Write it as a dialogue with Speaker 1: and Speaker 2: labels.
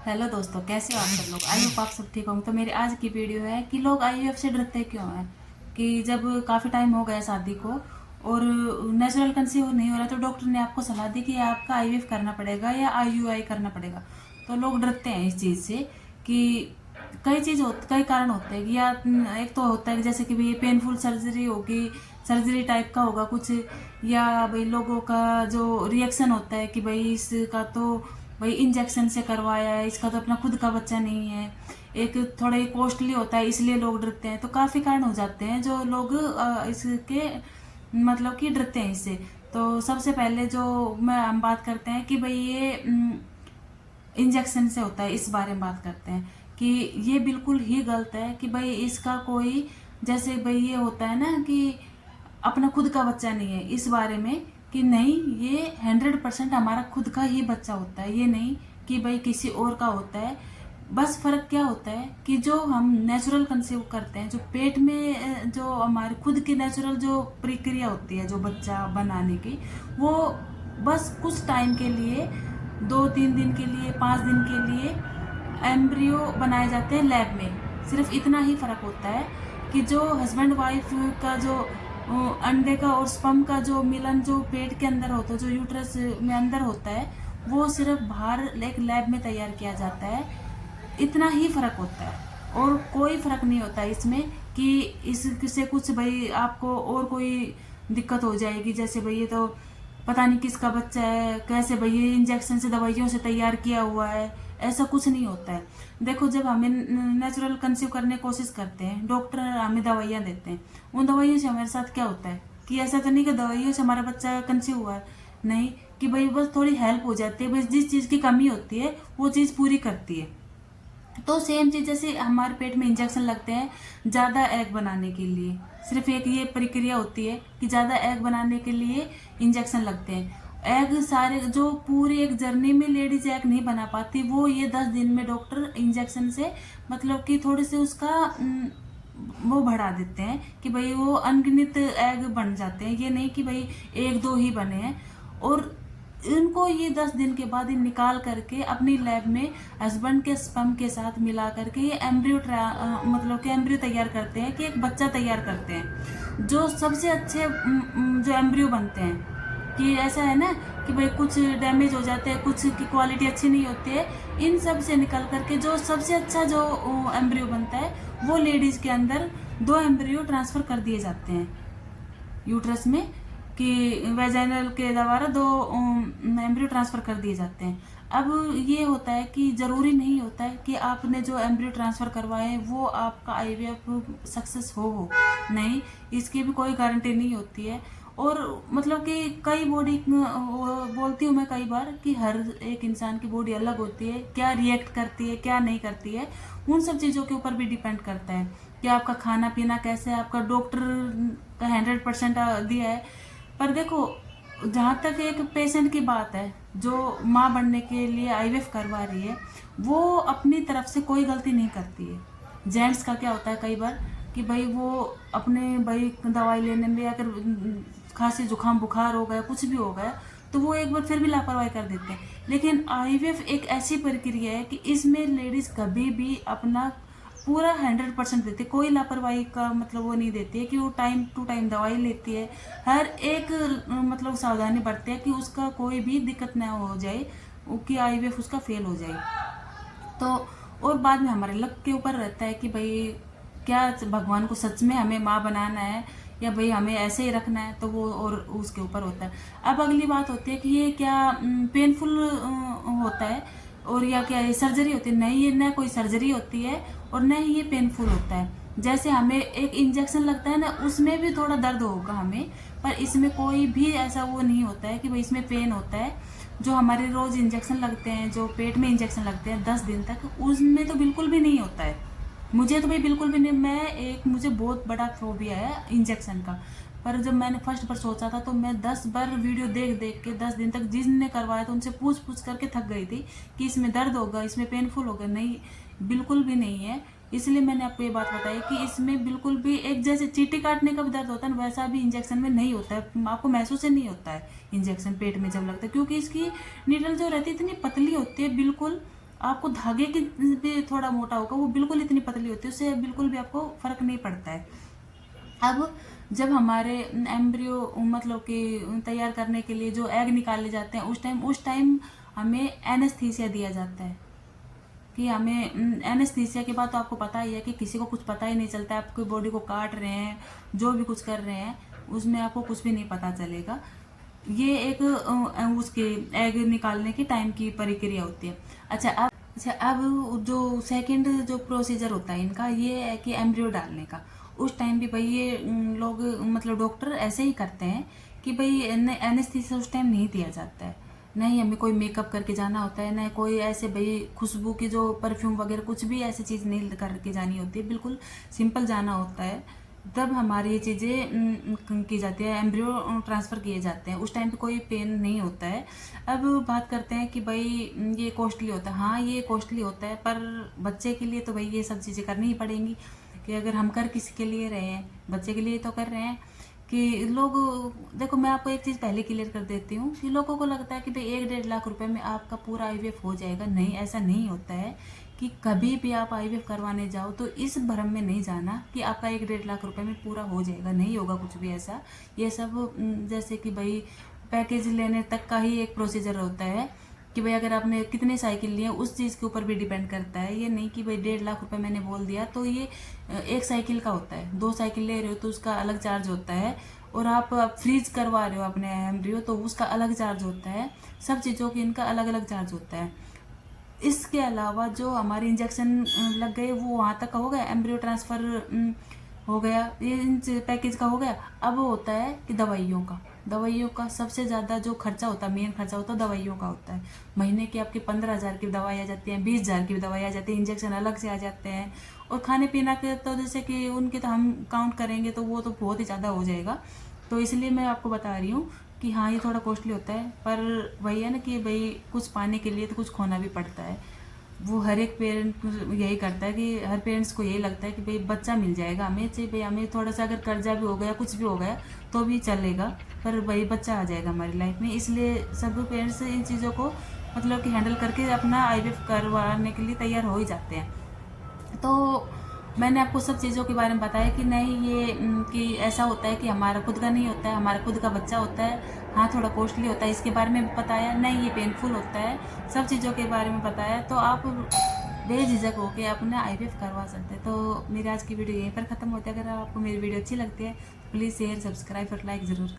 Speaker 1: Hello दोस्तों, कैसे हो आप सब लोग। आई होप आप सब ठीक होंगे। तो मेरी आज की वीडियो है कि लोग आईवीएफ से डरते क्यों हैं। कि जब काफ़ी टाइम हो गया शादी को और नेचुरल कंसीव नहीं हो रहा, तो डॉक्टर ने आपको सलाह दी कि आपका आईवीएफ करना पड़ेगा या आईयूआई करना पड़ेगा। तो लोग डरते हैं इस चीज़ से कि कई कारण होते हैं कि या एक तो होता है कि जैसे कि भाई पेनफुल सर्जरी होगी, सर्जरी टाइप का होगा कुछ, या भाई लोगों का जो रिएक्शन होता है कि भाई इसका तो भाई इंजेक्शन से करवाया है, इसका तो अपना खुद का बच्चा नहीं है, एक थोड़ा ही कॉस्टली होता है इसलिए लोग डरते हैं। तो काफ़ी कारण हो जाते हैं जो लोग इसके मतलब कि डरते हैं इससे। तो सबसे पहले जो हम बात करते हैं कि भाई ये इंजेक्शन से होता है, इस बारे में बात करते हैं कि ये बिल्कुल ही गलत है। कि भाई इसका कोई, जैसे भाई ये होता है ना कि अपना खुद का बच्चा नहीं है, इस बारे में कि नहीं, ये 100% हमारा खुद का ही बच्चा होता है, ये नहीं कि भाई किसी और का होता है। बस फर्क क्या होता है कि जो हम नेचुरल कंसीव करते हैं, जो पेट में जो हमारी खुद की नेचुरल जो प्रक्रिया होती है जो बच्चा बनाने की, वो बस कुछ टाइम के लिए, 2-3 दिन के लिए, 5 दिन के लिए एम्ब्रियो बनाए जाते हैं लैब में। सिर्फ इतना ही फर्क होता है कि जो हस्बैंड वाइफ का जो अंडे का और स्पर्म का जो मिलन जो पेट के अंदर होता है, जो यूट्रस में अंदर होता है, वो सिर्फ बाहर एक लैब में तैयार किया जाता है। इतना ही फर्क होता है और कोई फर्क नहीं होता इसमें कि इससे कुछ भाई आपको और कोई दिक्कत हो जाएगी, जैसे भाई ये तो पता नहीं किसका बच्चा है, कैसे भाई ये इंजेक्शन से दवाइयों से तैयार किया हुआ है। ऐसा कुछ नहीं होता है। देखो, जब हमें नेचुरल कंसीव करने की कोशिश करते हैं, डॉक्टर हमें दवाइयाँ देते हैं, उन दवाइयों से हमारे साथ क्या होता है कि ऐसा तो नहीं कि दवाइयों से हमारा बच्चा कंसीव हुआ है, नहीं, कि भाई बस थोड़ी हेल्प हो जाती है, बस जिस चीज़ की कमी होती है वो चीज़ पूरी करती है। तो सेम चीज जैसे हमारे पेट में इंजेक्शन लगते हैं ज़्यादा एग बनाने के लिए, सिर्फ एक ये प्रक्रिया होती है कि ज़्यादा एग बनाने के लिए इंजेक्शन लगते हैं। एग सारे जो पूरी एक जर्नी में लेडीज एग नहीं बना पाती, वो ये 10 दिन में डॉक्टर इंजेक्शन से मतलब कि थोड़े से उसका वो बढ़ा देते हैं कि भाई वो अनगिनत एग बन जाते हैं। ये नहीं कि भाई 1-2 ही बने हैं। और इनको ये 10 दिन के बाद ही निकाल करके अपनी लैब में हस्बैंड के स्पर्म के साथ मिला करके ये एम्ब्रियो मतलब कि एम्ब्रियो तैयार करते हैं, कि एक बच्चा तैयार करते हैं, जो सबसे अच्छे जो एम्ब्रियो बनते हैं। कि ऐसा है ना कि भाई कुछ डैमेज हो जाते हैं, कुछ की क्वालिटी अच्छी नहीं होती है, इन सब से निकल करके जो सबसे अच्छा जो एम्ब्रियो बनता है, वो लेडीज के अंदर 2 एम्ब्रियो ट्रांसफर कर दिए जाते हैं यूट्रस में, कि वेजाइनल के द्वारा 2 एम्ब्रियो ट्रांसफर कर दिए जाते हैं। अब ये होता है कि ज़रूरी नहीं होता है कि आपने जो एम्ब्रियो ट्रांसफ़र करवाए वो आपका आईवीएफ सक्सेस हो, नहीं, इसकी भी कोई गारंटी नहीं होती है। और मतलब कि कई बॉडी बोलती हूँ मैं कई बार कि हर एक इंसान की बॉडी अलग होती है, क्या रिएक्ट करती है क्या नहीं करती है, उन सब चीज़ों के ऊपर भी डिपेंड करता है कि आपका खाना पीना कैसे है, आपका डॉक्टर का 100% दिया है। पर देखो, जहाँ तक एक पेशेंट की बात है जो माँ बनने के लिए आईवीएफ करवा रही है, वो अपनी तरफ से कोई गलती नहीं करती है। जेंट्स का क्या होता है कई बार कि भाई वो अपने भाई दवाई लेने में, या फिर खांसी जुकाम बुखार हो गया, कुछ भी हो गया, तो वो एक बार फिर भी लापरवाही कर देते हैं। लेकिन आईवीएफ एक ऐसी प्रक्रिया है कि इसमें लेडीज कभी भी अपना पूरा 100% देती है, कोई लापरवाही का मतलब वो नहीं देती है, कि वो टाइम टू टाइम दवाई लेती है, हर एक मतलब सावधानी बरतती है कि उसका कोई भी दिक्कत ना हो जाए, कि आईवीएफ उसका फेल हो जाए। तो और बाद में हमारे लक के ऊपर रहता है कि भाई क्या भगवान को सच में हमें माँ बनाना है या भाई हमें ऐसे ही रखना है, तो वो और उसके ऊपर होता है। अब अगली बात होती है कि ये क्या पेनफुल होता है और या क्या ये सर्जरी होती है। नहीं, ये ना कोई सर्जरी होती है और न ही ये पेनफुल होता है। जैसे हमें एक इंजेक्शन लगता है ना, उसमें भी थोड़ा दर्द होगा हमें, पर इसमें कोई भी ऐसा वो नहीं होता है कि भाई इसमें पेन होता है। जो हमारे रोज इंजेक्शन लगते हैं, जो पेट में इंजेक्शन लगते हैं 10 दिन तक, उसमें तो बिल्कुल भी नहीं होता है। मुझे तो भाई बिल्कुल भी नहीं, मुझे बहुत बड़ा फोबिया है इंजेक्शन का। पर जब मैंने फर्स्ट बार सोचा था तो मैं 10 बार वीडियो देख देख के 10 दिन तक जिसने करवाया था उनसे पूछ पूछ करके थक गई थी कि इसमें दर्द होगा, इसमें पेनफुल होगा। नहीं, बिल्कुल भी नहीं है। इसलिए मैंने आपको ये बात बताई कि इसमें बिल्कुल भी, एक जैसे चींटी काटने का भी दर्द होता है ना, वैसा भी इंजेक्शन में नहीं होता है। आपको महसूस ही नहीं होता है इंजेक्शन पेट में जब लगता है, क्योंकि इसकी नीडल जो रहती है इतनी पतली होती है बिल्कुल, आपको धागे की भी थोड़ा मोटा होगा, वो बिल्कुल इतनी पतली होती है, उससे बिल्कुल भी आपको फर्क नहीं पड़ता है। अब जब हमारे एम्ब्रियो मतलब कि तैयार करने के लिए जो एग निकाले जाते हैं, उस टाइम हमें एनेस्थीसिया दिया जाता है। कि हमें एनेस्थीसिया के बाद तो आपको पता ही है कि किसी को कुछ पता ही नहीं चलता है, आपकी बॉडी को काट रहे हैं, जो भी कुछ कर रहे हैं उसमें आपको कुछ भी नहीं पता चलेगा। ये एक उसके एग निकालने की टाइम की प्रक्रिया होती है। अच्छा अब जो सेकंड जो प्रोसीजर होता है इनका, ये है कि एम्ब्रियो डालने का। उस टाइम भी भाई ये लोग मतलब डॉक्टर ऐसे ही करते हैं कि भाई एनेस्थीसिया उस टाइम नहीं दिया जाता है, नहीं हमें कोई मेकअप करके जाना होता है, ना कोई ऐसे भाई खुशबू की जो परफ्यूम वगैरह कुछ भी ऐसी चीज़ नहीं करके जानी होती है, बिल्कुल सिंपल जाना होता है। तब हमारी ये चीज़ें की जाती है, एम्ब्रियो ट्रांसफ़र किए जाते हैं, उस टाइम पे कोई पेन नहीं होता है। अब बात करते हैं कि भाई ये कॉस्टली होता है। हाँ ये कॉस्टली होता है, पर बच्चे के लिए तो भाई ये सब चीज़ें करनी ही पड़ेंगी। कि अगर हम कर किसी के लिए रहे हैं, बच्चे के लिए तो कर रहे हैं। कि लोग, देखो मैं आपको एक चीज़ पहले क्लियर कर देती हूँ कि लोगों को लगता है कि भाई 1-1.5 लाख रुपए में आपका पूरा आईवीएफ हो जाएगा। नहीं, ऐसा नहीं होता है। कि कभी भी आप आईवीएफ करवाने जाओ तो इस भ्रम में नहीं जाना कि आपका 1-1.5 लाख रुपए में पूरा हो जाएगा, नहीं होगा कुछ भी ऐसा। ये सब जैसे कि भाई पैकेज लेने तक का ही एक प्रोसीजर होता है कि भाई अगर आपने कितने साइकिल लिए उस चीज़ के ऊपर भी डिपेंड करता है। ये नहीं कि भाई 1.5 लाख रुपए मैंने बोल दिया तो ये एक साइकिल का होता है। 2 साइकिल ले रहे हो तो उसका अलग चार्ज होता है, और आप फ्रीज करवा रहे हो अपने एम्ब्रियो तो उसका अलग चार्ज होता है। सब चीज़ों की इनका अलग अलग चार्ज होता है। इसके अलावा जो हमारे इंजेक्शन लग गए वो वहाँ तक का हो गया, एम्ब्रियो ट्रांसफ़र हो गया, ये इन पैकेज का हो गया। अब होता है कि दवाइयों का सबसे ज़्यादा जो खर्चा होता है, मेन खर्चा होता है दवाइयों का होता है। महीने की आपकी 15,000 की दवाई आ जाती हैं, 20,000 की दवाई आ जाती है, इंजेक्शन अलग से आ जाते हैं। और खाने पीना के तो जैसे कि उनके तो हम काउंट करेंगे तो वो तो बहुत ही ज़्यादा हो जाएगा। तो इसलिए मैं आपको बता रही हूँ कि हाँ ये थोड़ा कॉस्टली होता है, पर वही है ना कि भाई कुछ पाने के लिए तो कुछ खोना भी पड़ता है। वो हर एक पेरेंट यही करता है कि हर पेरेंट्स को यही लगता है कि भाई बच्चा मिल जाएगा हमें, चाहे भाई हमें थोड़ा सा अगर कर्जा भी हो गया कुछ भी हो गया तो भी चलेगा, पर भाई बच्चा आ जाएगा हमारी लाइफ में। इसलिए सब पेरेंट्स इन चीज़ों को मतलब कि हैंडल करके अपना आईवीएफ करवाने के लिए तैयार हो ही जाते हैं। तो मैंने आपको सब चीज़ों के बारे में बताया कि नहीं ये कि ऐसा होता है कि हमारा खुद का नहीं होता है, हमारा खुद का बच्चा होता है। हाँ थोड़ा कॉस्टली होता है, इसके बारे में भी बताया, नहीं ये पेनफुल होता है, सब चीज़ों के बारे में बताया। तो आप बेझिझक होकर अपना आईवीएफ करवा सकते हैं। तो मेरी आज की वीडियो यहीं पर ख़त्म होती है। अगर आपको मेरी वीडियो अच्छी लगती है तो प्लीज़ शेयर, सब्सक्राइब और लाइक ज़रूर।